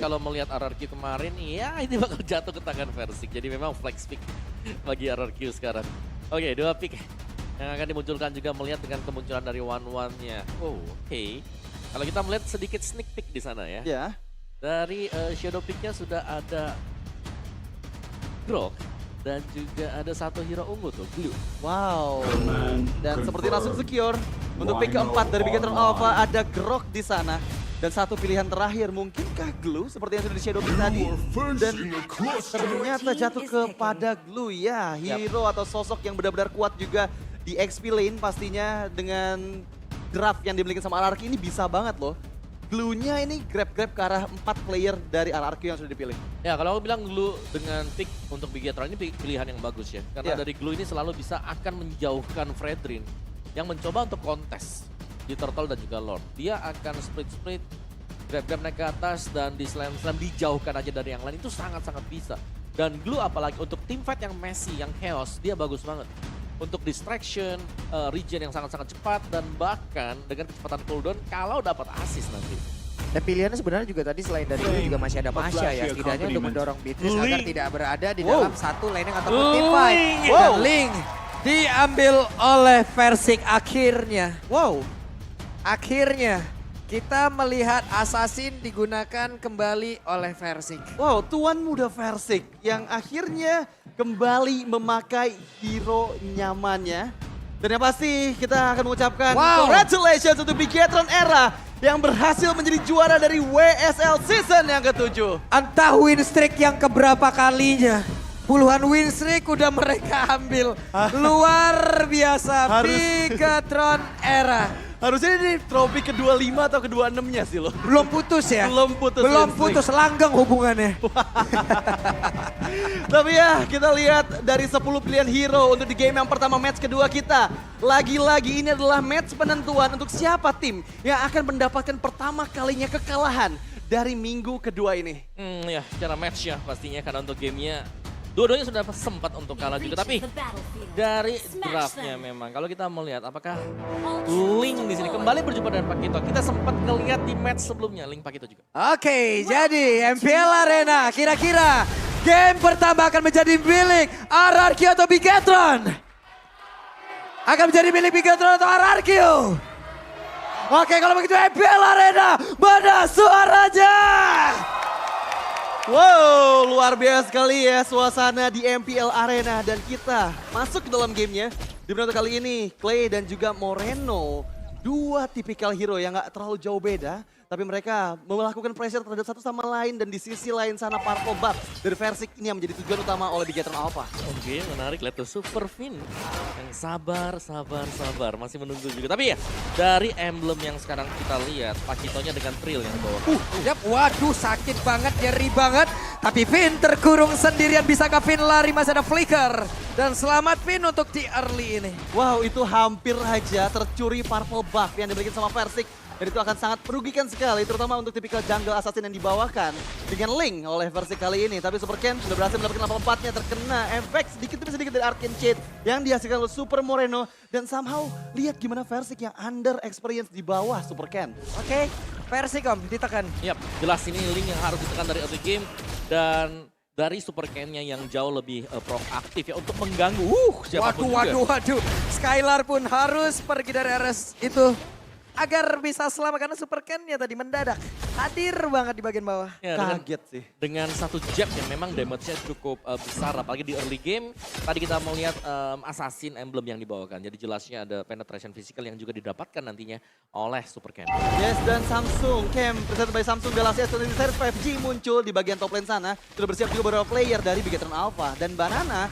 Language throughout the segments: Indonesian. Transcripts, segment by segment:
kalau melihat RRQ kemarin, ya ini bakal jatuh ke tangan Versik. Jadi memang flex pick bagi RRQ sekarang. Oke, 2 pick yang akan dimunculkan juga melihat dengan kemunculan dari One-One-nya. Oh, oke. Kalau kita melihat sedikit sneak peek di sana ya. Ya. Dari Shadow Pick-nya sudah ada Grok dan juga ada satu hero ungu tuh, Glue. Wow. Dan seperti langsung secure untuk pick keempat dari Bigetron Alpha ada Grok di sana. Dan satu pilihan terakhir mungkinkah Glue seperti yang sudah di Shadow Pick tadi. Dan ternyata jatuh kepada Glue ya. Hero atau sosok yang benar-benar kuat juga di XP lane pastinya dengan draft yang dimiliki sama RRQ ini bisa banget loh. Glue-nya ini grab-grab ke arah 4 player dari RRQ yang sudah dipilih. Ya kalau aku bilang Glue dengan pick untuk Bigetron ini pilihan yang bagus ya. Karena dari Glue ini selalu bisa akan menjauhkan Fredrin yang mencoba untuk kontes di Turtle dan juga Lord. Dia akan split-split, grab-grab naik ke atas dan di slam-slam dijauhkan aja dari yang lain. Itu sangat-sangat bisa. Dan Glue apalagi untuk teamfight yang messy, yang chaos, dia bagus banget. Untuk distraction, regen yang sangat-sangat cepat, dan bahkan dengan kecepatan cooldown kalau dapat assist nanti. Dan pilihannya sebenarnya juga tadi selain dari itu juga masih ada Masya ya. Setidaknya untuk mendorong Beatrice agar tidak berada di dalam satu laning ataupun team fight. Dan Link diambil oleh Versik akhirnya. Wow. Akhirnya kita melihat Assassin digunakan kembali oleh Versik. Wow, tuan muda Versik yang akhirnya kembali memakai hero nyamannya. Dan yang pasti kita akan mengucapkan congratulations untuk Bigetron Era yang berhasil menjadi juara dari WSL season yang ke-7. Entah win streak yang keberapa kalinya. Puluhan win streak udah mereka ambil. Luar biasa Bigetron Era. Harusnya ini trofi ke-25 atau ke-26-nya sih loh. Belum putus ya? Belum putus. Belum putus, langgeng hubungannya. Tapi ya kita lihat dari 10 pilihan hero untuk di game yang pertama match kedua kita. Lagi-lagi ini adalah match penentuan untuk siapa tim yang akan mendapatkan pertama kalinya kekalahan dari minggu kedua ini. Ya secara match ya pastinya karena untuk gamenya dua-duanya sudah sempat untuk kalah juga. Tapi dari draftnya memang kalau kita melihat apakah Link di sini kembali berjumpa dengan Pakito. Kita sempat ngelihat di match sebelumnya Link Pakito juga. Oke, jadi MPL Arena kira-kira game pertama akan menjadi milik RRQ atau Bigetron? Akan menjadi milik Bigetron atau RRQ? Oke, kalau begitu MPL Arena, mana suaranya? Wow, luar biasa sekali ya suasana di MPL Arena. Dan kita masuk ke dalam gamenya. Di menit kali ini, Clay dan juga Moreno. Dua tipikal hero yang gak terlalu jauh beda. Tapi mereka melakukan pressure terhadap satu sama lain. Dan di sisi lain sana Purple Buff dari Versik ini yang menjadi tujuan utama oleh Bigetron Alpha. Oke, menarik. Lihat tuh Super Fin yang sabar. Masih menunggu juga. Tapi ya, dari emblem yang sekarang kita lihat, Pakitonya dengan Trill yang bawa. Yap, waduh sakit banget, nyeri banget. Tapi Finn terkurung sendirian, bisakah Finn lari? Masih ada flicker. Dan selamat Finn untuk di early ini. Wow, itu hampir aja tercuri Purple Buff yang dimiliki sama Versik. Dan itu akan sangat merugikan sekali, terutama untuk tipikal jungle assassin yang dibawakan dengan Link oleh Versik kali ini. Tapi Super Ken sudah berhasil mendapatkan level 4-nya, terkena efek sedikit demi sedikit dari Arcane Shade yang dihasilkan oleh Super Moreno. Dan somehow lihat gimana Versik yang under experience di bawah Super Ken. Oke, Versik om, ditekan. Yap, jelas ini Link yang harus ditekan dari early game. Dan dari Super Ken-nya yang jauh lebih proaktif ya untuk mengganggu. Siapapun Waduh. Skylar pun harus pergi dari RS itu. Agar bisa selamat karena Super Ken-nya tadi mendadak hadir banget di bagian bawah. Ya, Kaget sih. Dengan satu jab yang memang damage-nya cukup besar apalagi di early game. Tadi kita mau lihat Assassin emblem yang dibawakan. Jadi jelasnya ada penetration physical yang juga didapatkan nantinya oleh Super Ken. Yes, dan Samsung Camp presented by Samsung Galaxy S23 5G muncul di bagian top lane sana. Sudah bersiap juga beberapa player dari Bigetron Alpha. Dan Banana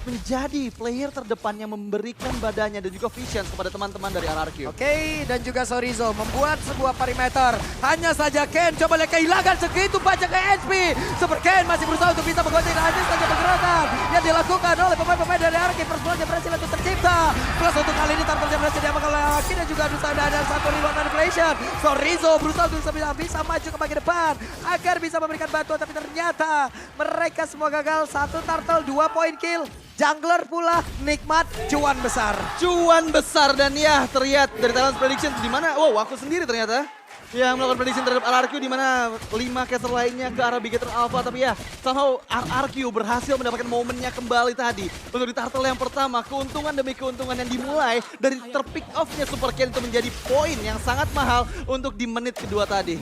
menjadi player terdepan yang memberikan badannya dan juga vision kepada teman-teman dari RRQ. Oke, dan juga Sorizo membuat sebuah perimeter. Hanya saja Ken coba lihat kehilangan segitu banyak ke HP. Super Ken masih berusaha untuk bisa menggonceng hanya saja pergerakan yang dilakukan oleh pemain-pemain dari RRQ. Persebulan yang berhasil untuk tercipta. Plus untuk kali ini targetnya berhasil diamankan oleh Aki dan juga ada satu reload manipulation. Sorizo berusaha untuk bisa maju ke bagian depan agar bisa memberikan bantuan, tapi ternyata mereka semua gagal. Satu turtle, 2 point kill. Jungler pula nikmat cuan besar. Cuan besar dan ya terlihat dari Talent Prediction di mana. Wow, aku sendiri ternyata. yang melakukan prediction terhadap RRQ di mana 5 caster lainnya ke arah Bigetron Alpha, tapi ya somehow RRQ berhasil mendapatkan momennya kembali tadi untuk di turtle yang pertama. Keuntungan demi keuntungan yang dimulai dari terpick off-nya Super Ken itu menjadi poin yang sangat mahal untuk di menit kedua tadi.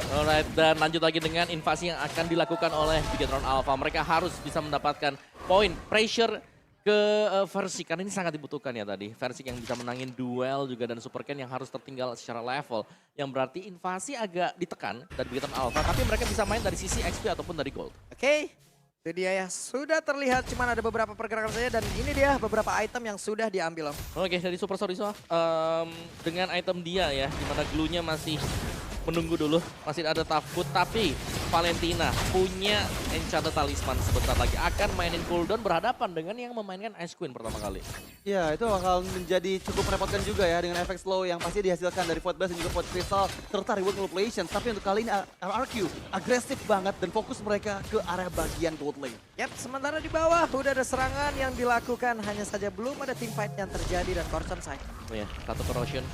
Alright, dan lanjut lagi dengan invasi yang akan dilakukan oleh Bigetron Alpha. Mereka harus bisa mendapatkan poin pressure ke Versik, karena ini sangat dibutuhkan ya tadi. Versik yang bisa menangin duel juga dan Super Ken yang harus tertinggal secara level. Yang berarti invasi agak ditekan dari Bigetron Alpha, tapi mereka bisa main dari sisi XP ataupun dari gold. Oke, itu dia ya. Sudah terlihat cuman ada beberapa pergerakan saja dan ini dia beberapa item yang sudah diambil Om. Oke, dari Super Sorizo dengan item dia ya, dimana glue-nya masih menunggu dulu, masih ada tough foot, tapi Valentina punya Enchanted Talisman sebentar lagi akan mainin cooldown berhadapan dengan yang memainkan Ice Queen pertama kali. Ya, itu bakal menjadi cukup merepotkan juga ya dengan efek slow yang pasti dihasilkan dari Void Blast dan juga Void Crystal serta Reward Manipulations. Tapi untuk kali ini RRQ agresif banget dan fokus mereka ke area bagian gold lane. Yap, sementara di bawah udah ada serangan yang dilakukan, hanya saja belum ada team fight yang terjadi dan Corson side. Oh ya, satu corrosion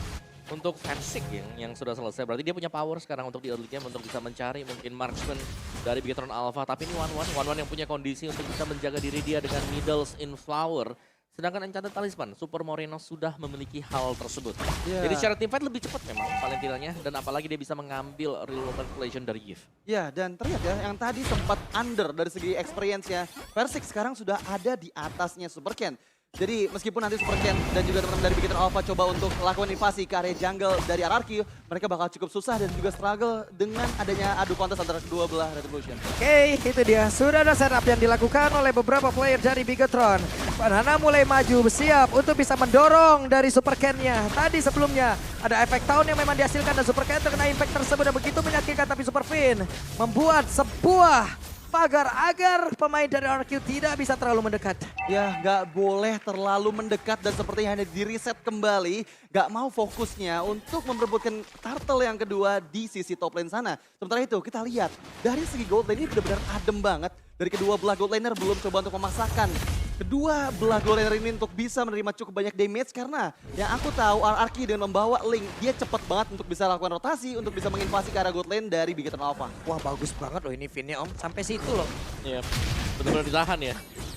untuk Versik yang sudah selesai. Berarti dia punya power sekarang untuk di early game untuk bisa mencari mungkin marksman dari Bigetron Alpha. Tapi ini One yang punya kondisi untuk bisa menjaga diri dia dengan Needles in Flower. Sedangkan Enchanted Talisman, Super Moreno sudah memiliki hal tersebut. Yeah. Jadi secara teamfight lebih cepat memang Valentinanya. Dan apalagi dia bisa mengambil real manipulation dari Gift. Ya, dan terlihat ya yang tadi sempat under dari segi experience-nya. Versik sekarang sudah ada di atasnya Super Ken. Jadi meskipun nanti Super Ken dan juga teman-teman dari Bigetron Alpha coba untuk lakukan invasi ke area jungle dari RRQ, mereka bakal cukup susah dan juga struggle dengan adanya adu kontes antara kedua belah Retribution. Oke, itu dia. Sudah ada setup yang dilakukan oleh beberapa player dari Bigetron. Banana mulai maju, bersiap untuk bisa mendorong dari Super Ken-nya. Tadi sebelumnya ada efek tahun yang memang dihasilkan dan Super Ken terkena impact tersebut dan begitu menyakitkan, tapi Super Finn membuat sebuah pagar agar pemain dari RRQ tidak bisa terlalu mendekat. Ya, nggak boleh terlalu mendekat dan sepertinya hanya di reset kembali. Nggak mau fokusnya untuk memperebutkan turtle yang kedua di sisi top lane sana. Sementara itu kita lihat dari segi gold lane ini benar-benar adem banget. Dari kedua belah gold laner belum coba untuk memaksakan kedua belah gold laner ini untuk bisa menerima cukup banyak damage. Karena yang aku tahu RRQ dengan membawa Link, dia cepat banget untuk bisa lakukan rotasi, untuk bisa menginvasi ke arah gold lane dari Bigetron Alpha. Wah, bagus banget loh ini Finn-nya Om. Sampai situ loh. Iya, benar-benar ditahan ya.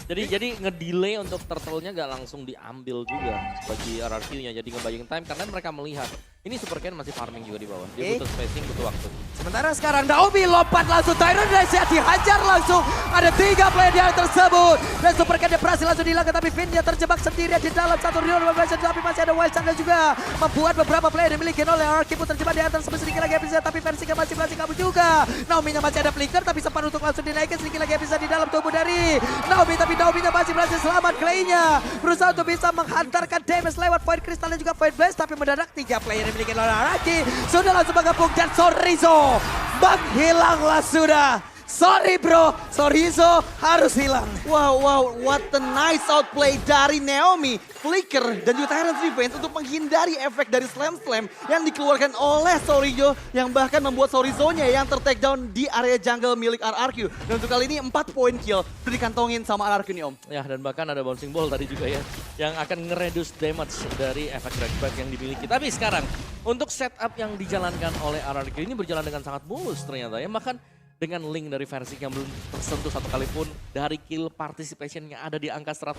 Jadi ngedelay untuk turtle-nya gak langsung diambil juga bagi RRQ-nya. Jadi ngebaying time karena mereka melihat ini Super Ken masih farming juga di bawah. Dia butuh spacing, butuh waktu. Sementara sekarang Naomi lompat langsung, Tyron Resia dihajar langsung. Ada 3 player yang tersebut. Dan Super Ken berhasil langsung dihilangkan, tapi Finn dia terjebak sendirian di dalam satu real manipulation. Tapi masih ada Wild Jungle juga. Membuat beberapa player dimiliki oleh RRQ pun terjebak di atas sedikit lagi episode. Tapi Versik masih berhasil kabur juga. Naomi-nya masih ada flicker, tapi sempat untuk langsung dinaikkan sedikit lagi episode di dalam tubuh dari Naomi. Tapi Naomi-nya masih berhasil selamat. Clay-nya berusaha untuk bisa menghantarkan damage lewat Void Crystal dan juga Void Blast. Tapi mendadak 3 player yang dimiliki oleh RRQ sudah langsung menggabung dan Sorizo menghilanglah sudah. Sorry bro, Sorizo harus hilang. Wow, what a nice outplay dari Naomi, Flicker, dan juga Tyrant's Revenge untuk menghindari efek dari Slam yang dikeluarkan oleh Sorizo yang bahkan membuat Sorizo-nya yang ter-take down di area jungle milik RRQ. Dan untuk kali ini 4 poin kill udah dikantongin sama RRQ nih Om. Ya, dan bahkan ada bouncing ball tadi juga ya yang akan nge-reduce damage dari efek dragback yang dimiliki. Tapi sekarang untuk setup yang dijalankan oleh RRQ ini berjalan dengan sangat mulus ternyata ya. Bahkan dengan Link dari Versik yang belum tersentuh satu kali pun dari kill participation yang ada di angka 100%.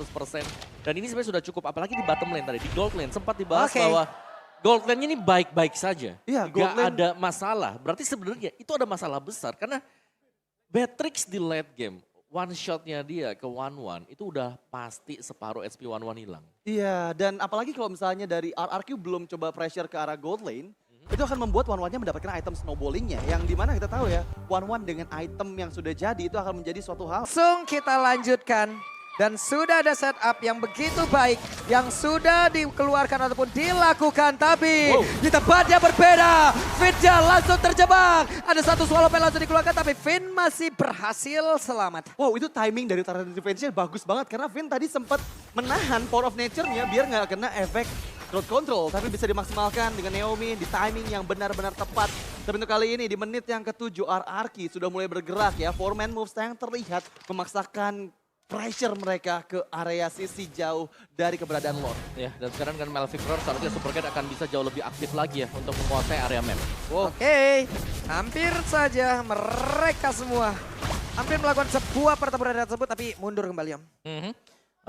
Dan ini sebenarnya sudah cukup, apalagi di bottom lane tadi, di gold lane sempat dibahas bahwa gold lane-nya ini baik-baik saja. Iya, gak ada masalah. Berarti sebenarnya itu ada masalah besar karena Beatrix di late game, one shotnya dia ke 1-1 itu udah pasti separuh HP 1-1 hilang. Iya, dan apalagi kalau misalnya dari RRQ belum coba pressure ke arah gold lane, itu akan membuat One-One-nya mendapatkan item snowballingnya. Yang dimana kita tahu ya, One-One dengan item yang sudah jadi itu akan menjadi suatu hal. Langsung kita lanjutkan. Dan sudah ada setup yang begitu baik yang sudah dikeluarkan ataupun dilakukan. Tapi di tempat yang berbeda, Finn langsung terjebak. Ada satu swallow pen langsung dikeluarkan tapi Finn masih berhasil selamat. Wow, itu timing dari Tyrant Defense-nya bagus banget. Karena Finn tadi sempat menahan Power of Nature-nya biar nggak kena efek crowd control. Tapi bisa dimaksimalkan dengan Naomi di timing yang benar-benar tepat. Tapi untuk kali ini di menit yang ke-7 RRQ sudah mulai bergerak ya. 4-man moves yang terlihat memaksakan pressure mereka ke area sisi jauh dari keberadaan Lord. Ya, dan sekarang dengan Melvic Roar seharusnya Supercat akan bisa jauh lebih aktif lagi ya untuk menguasai area map. Wow. Oke, hampir saja mereka semua hampir melakukan sebuah pertempuran tersebut, tapi mundur kembali Om.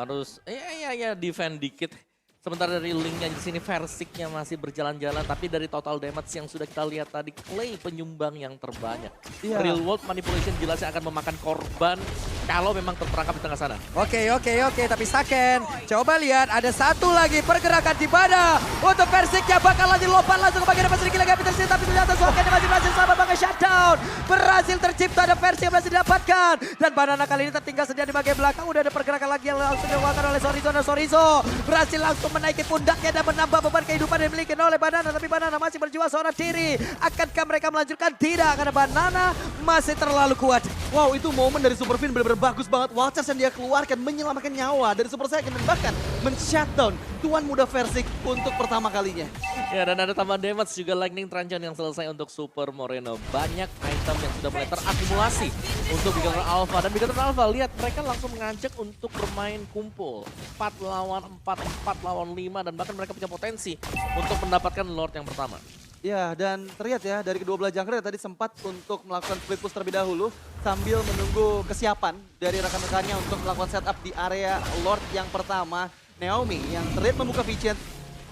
Harus ya defend dikit. Sementara dari linknya di sini Versiknya masih berjalan-jalan, tapi dari total damage yang sudah kita lihat tadi, Clay penyumbang yang terbanyak. Iya. Real world manipulation jelasnya akan memakan korban kalau memang terperangkap di tengah sana. Oke, tapi Saken, coba lihat ada satu lagi pergerakan di mana untuk Versiknya bakal dilompat langsung ke bagian depan sedikit lagi terus, tapi ternyata Saken masih berhasil sama pakai shutdown. Berhasil tercipta, ada Versi yang berhasil didapatkan. Dan Banana kali ini tertinggal sedia di bagian belakang, udah ada pergerakan lagi yang langsung dilakukan oleh Sorizo, dan Sorizo berhasil langsung menaiki pundaknya dan menambah beban kehidupan yang dimiliki oleh Banana, tapi Banana masih berjuang seorang diri. Akankah mereka melanjutkan? Tidak, karena Banana masih terlalu kuat. Wow, itu momen dari Superfin benar-benar bagus banget. Wild Charge yang dia keluarkan menyelamatkan nyawa dari Super Saiyan dan bahkan men-shutdown tuan muda Versik untuk pertama kalinya. Ya, dan ada tambahan damage juga Lightning Truncheon yang selesai untuk Super Moreno. Banyak item yang sudah mulai terakumulasi untuk Bigatron Alpha. Dan Bigatron Alpha, lihat mereka langsung mengajak untuk bermain kumpul. 4 lawan 4, 4 lawan 5, dan bahkan mereka punya potensi untuk mendapatkan Lord yang pertama. Ya, dan terlihat ya dari kedua belah jungler tadi sempat untuk melakukan split push terlebih dahulu sambil menunggu kesiapan dari rekan-rekannya untuk melakukan setup di area Lord yang pertama. Naomi yang terlihat membuka vision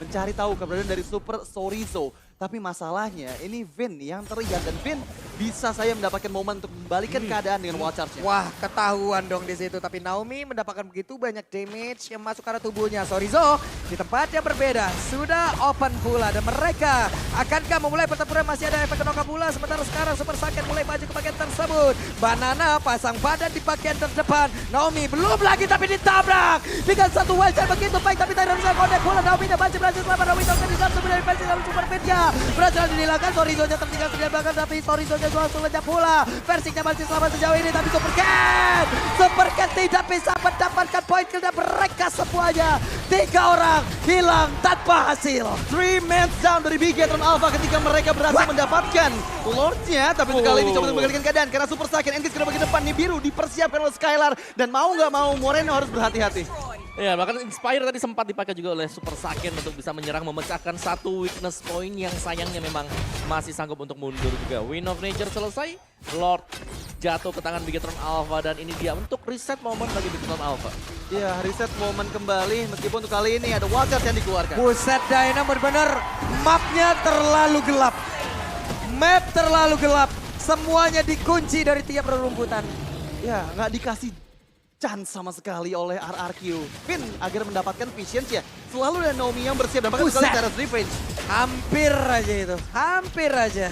mencari tahu keberadaan dari Super Sorizo. Tapi masalahnya ini Vin yang terlihat, dan Vin bisa saya mendapatkan momen untuk membalikan keadaan dengan Wild Charge-nya. Wah, ketahuan dong di situ. Tapi Naomi mendapatkan begitu banyak damage yang masuk ke arah tubuhnya. Sorizo di tempat yang berbeda sudah open pula, dan mereka akankah memulai pertempuran? Masih ada efek knock pula. Sementara sekarang Super Saiyan mulai maju ke bagian tersebut. Banana pasang badan di bagian terdepan. Naomi belum lagi, tapi ditabrak dengan satu Wild Charge begitu baik, tapi tidak bisa connect pula. Naomi masih berhasil selamat. Naomi terkena dari versi dalam Super Fit-nya. Berhasil dihilangkan, Sorizo-nya tertinggal sedia bahkan, tapi Sorizo-nya langsung lenyap pula. Versinya masih selamat sejauh ini, tapi Supercat tidak bisa mendapatkan poin kill, dan mereka semuanya 3 orang hilang tanpa hasil. 3 men down dari Bigatron Alpha ketika mereka berhasil mendapatkan Lordnya, tapi untuk kali ini coba untuk menggalikan keadaan karena Super Saiyan engage ke bagian depan nih biru dipersiapkan oleh Skylar, dan mau nggak mau Moreno harus berhati-hati. Ya, bahkan Inspire tadi sempat dipakai juga oleh Super Saiyan untuk bisa menyerang, memecahkan satu weakness point yang sayangnya memang masih sanggup untuk mundur juga. Win of Nature selesai, Lord jatuh ke tangan Bigatron Alpha, dan ini dia untuk reset momen bagi Bigatron Alpha. Iya, reset momen kembali meskipun untuk kali ini ada Wild Charge yang dikeluarkan. Buset Dyna, benar-benar mapnya terlalu gelap. Map terlalu gelap. Semuanya dikunci dari tiap rerumputan. Ya, nggak dikasih chance sama sekali oleh RRQ. Vin agar mendapatkan vision ya. Selalu ada Naomi yang bersiap dan bahkan sekali Terrace Revenge. Hampir aja itu, hampir aja.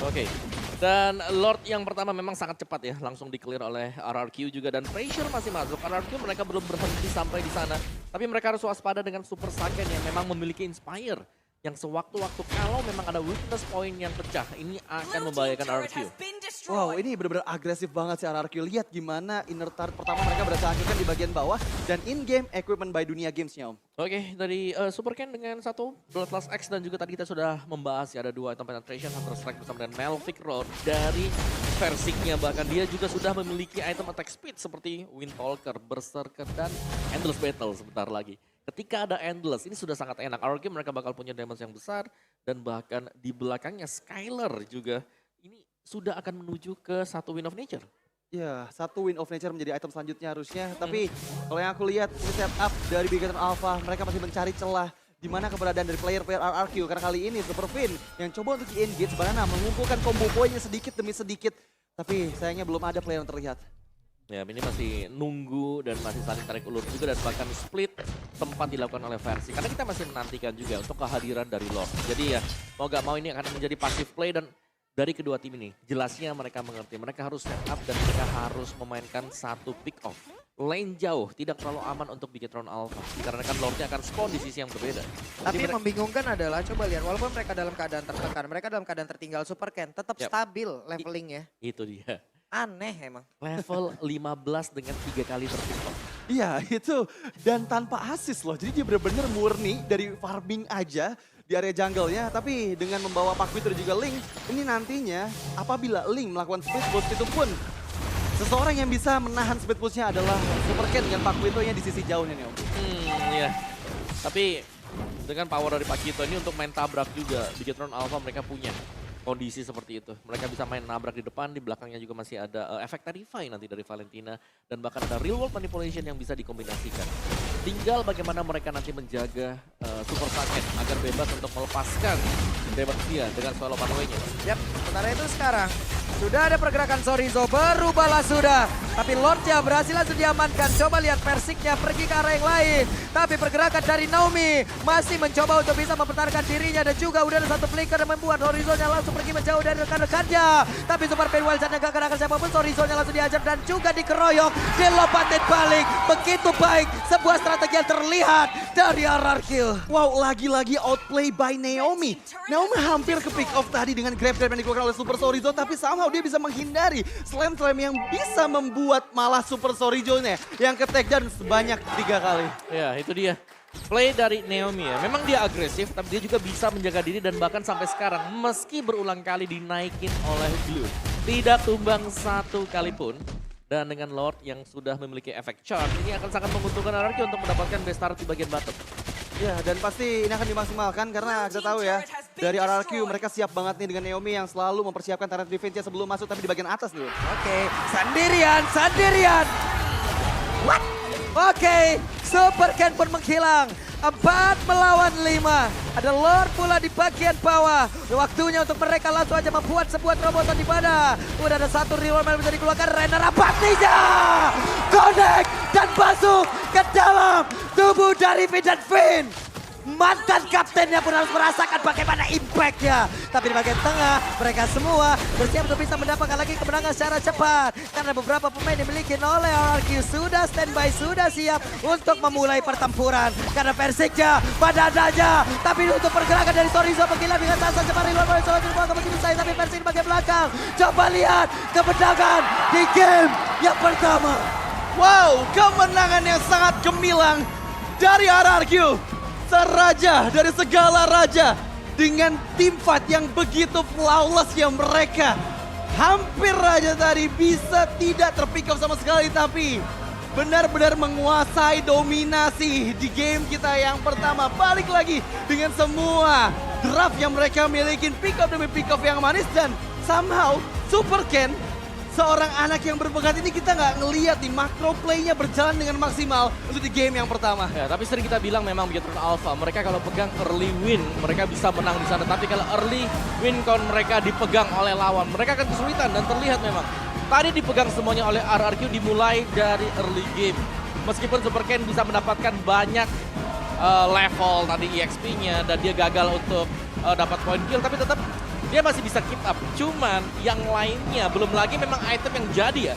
Oke. Dan Lord yang pertama memang sangat cepat ya, langsung di-clear oleh RRQ juga, dan pressure masih masuk. RRQ mereka belum berhenti sampai di sana, tapi mereka harus waspada dengan Super Saiyan yang memang memiliki Inspire, yang sewaktu-waktu kalau memang ada weakness point yang pecah, ini akan membahayakan RRQ. Wow, ini benar-benar agresif banget sih RRQ. Lihat gimana inner turret pertama mereka berhasil hancurkan di bagian bawah, dan in-game equipment by Dunia Games-nya, Om. Oke, dari Supercan dengan satu Bloodlust X, dan juga tadi kita sudah membahas ya ada 2 item penetration, Hunter Strike bersama dengan Melvic Roar dari Versiknya. Bahkan dia juga sudah memiliki item attack speed seperti Windtalker, Berserker, dan Endless Battle sebentar lagi. Ketika ada Endless, ini sudah sangat enak. RRQ mereka bakal punya damage yang besar, dan bahkan di belakangnya Skylar juga ini sudah akan menuju ke satu Win of Nature. Ya, satu Win of Nature menjadi item selanjutnya harusnya. Tapi kalau yang aku lihat ini setup dari Bigatron Alpha, mereka masih mencari celah di mana keberadaan dari player-player RRQ. Karena kali ini Superfin yang coba untuk di-engage Banana mengumpulkan combo poinnya sedikit demi sedikit. Tapi sayangnya belum ada player yang terlihat. Ya, ini masih nunggu dan masih saling tarik ulur juga, dan bahkan split tempat dilakukan oleh Versi. Karena kita masih menantikan juga untuk kehadiran dari Lord. Jadi ya, mau gak mau ini akan menjadi passive play, dan dari kedua tim ini jelasnya mereka mengerti. Mereka harus set up dan mereka harus memainkan satu pick off. Lane jauh, tidak terlalu aman untuk Bigatron Alpha. Dikarenakan Lordnya akan spawn di sisi yang berbeda. Tapi yang membingungkan adalah, coba lihat, walaupun mereka dalam keadaan tertekan, mereka dalam keadaan tertinggal, Supercan tetap stabil levelingnya. Itu dia. Aneh emang. Level 15 dengan 3 kali terpick. Iya, itu. Dan tanpa assist loh. Jadi dia benar-benar murni dari farming aja di area jungle-nya. Tapi dengan membawa Pak Victor juga Link, ini nantinya apabila Link melakukan split boost itu pun seseorang yang bisa menahan speed push-nya adalah Super Ken dengan Pak Quinto-nya di sisi jauhnya nih Om. Iya. Tapi dengan power dari Pakito ini untuk main tabrak juga, Bigetron Alpha mereka punya kondisi seperti itu. Mereka bisa main nabrak di depan, di belakangnya juga masih ada efek Terrify nanti dari Valentina. Dan bahkan ada real world manipulation yang bisa dikombinasikan. Tinggal bagaimana mereka nanti menjaga Super Paket agar bebas untuk melepaskan Demonsia dengan solo pathway-nya. Yap, sementara itu sekarang sudah ada pergerakan Sorizo, berubahlah sudah. Tapi Lordnya berhasil langsung diamankan. Coba lihat Persiknya pergi ke arah yang lain. Tapi pergerakan dari Naomi masih mencoba untuk bisa mempertahankan dirinya. Dan juga udah ada satu flicker yang membuat Sorizo-nya langsung pergi menjauh dari rekan-rekannya. Tapi Super Pain Wildcat-nya gak kena siapapun. Sorizo-nya langsung diajar dan juga dikeroyok. Dilompatin balik. Begitu baik. Sebuah strategi yang terlihat dari RRQ. Wow, lagi-lagi outplay by Naomi. Naomi hampir ke pick off tadi dengan grab-grab yang dikeluarkan oleh Super Sorizo. Tapi somehow dia bisa menghindari slam-slam yang bisa membuat malah Super Sorizo-nya yang ke take down sebanyak 3 kali. Ya, itu dia. Play dari Naomi ya. Memang dia agresif, tapi dia juga bisa menjaga diri dan bahkan sampai sekarang meski berulang kali dinaikin oleh Glue, tidak tumbang satu kali pun. Dan dengan Lord yang sudah memiliki efek charge, ini akan sangat menguntungkan RRQ untuk mendapatkan best start di bagian bottom. Ya, dan pasti ini akan dimaksimalkan karena kita tahu ya, dari RRQ mereka siap banget nih dengan Naomi yang selalu mempersiapkan turret defense-nya sebelum masuk tapi di bagian atas dulu. Oke, sendirian. What? Oke, Super Ken pun menghilang. 4 melawan 5. Ada Lord pula di bagian bawah. Waktunya untuk mereka langsung aja membuat sebuah terobosan di mana. Udah ada satu reward yang bisa dikeluarkan. Renner Apatija. Connect dan masuk ke dalam tubuh dari Vincent Finn. Mantan kaptennya pun harus merasakan bagaimana impact-nya. Tapi di bagian tengah, mereka semua bersiap untuk bisa mendapatkan lagi kemenangan secara cepat. Karena beberapa pemain dimiliki oleh RRQ sudah standby, sudah siap untuk memulai pertempuran. Karena Persiknya pada adanya. Tapi untuk pergerakan dari Sorizo menggila dengan sasa cepat reload oleh Sorizo dibawa ke begitu saya. Tapi Persik di bagian belakang. Coba lihat kemenangan di game yang pertama. Wow, kemenangan yang sangat gemilang dari RRQ. Seraja dari segala raja dengan tim fight yang begitu flawless yang mereka hampir aja tadi bisa tidak terpick up sama sekali tapi benar-benar menguasai dominasi di game kita yang pertama. Balik lagi dengan semua draft yang mereka miliki, pick up demi pick up yang manis dan somehow Super Ken, seorang anak yang berbakat ini kita nggak ngeliat nih makro play-nya berjalan dengan maksimal untuk di game yang pertama. Ya, tapi sering kita bilang memang Bigetron Alpha, mereka kalau pegang early win, mereka bisa menang di sana. Tapi kalau early win count mereka dipegang oleh lawan, mereka akan kesulitan dan terlihat memang. Tadi dipegang semuanya oleh RRQ dimulai dari early game. Meskipun Super Ken bisa mendapatkan banyak level tadi EXP-nya dan dia gagal untuk dapat point kill, tapi tetap dia masih bisa keep up. Cuman yang lainnya belum lagi memang item yang jadi ya.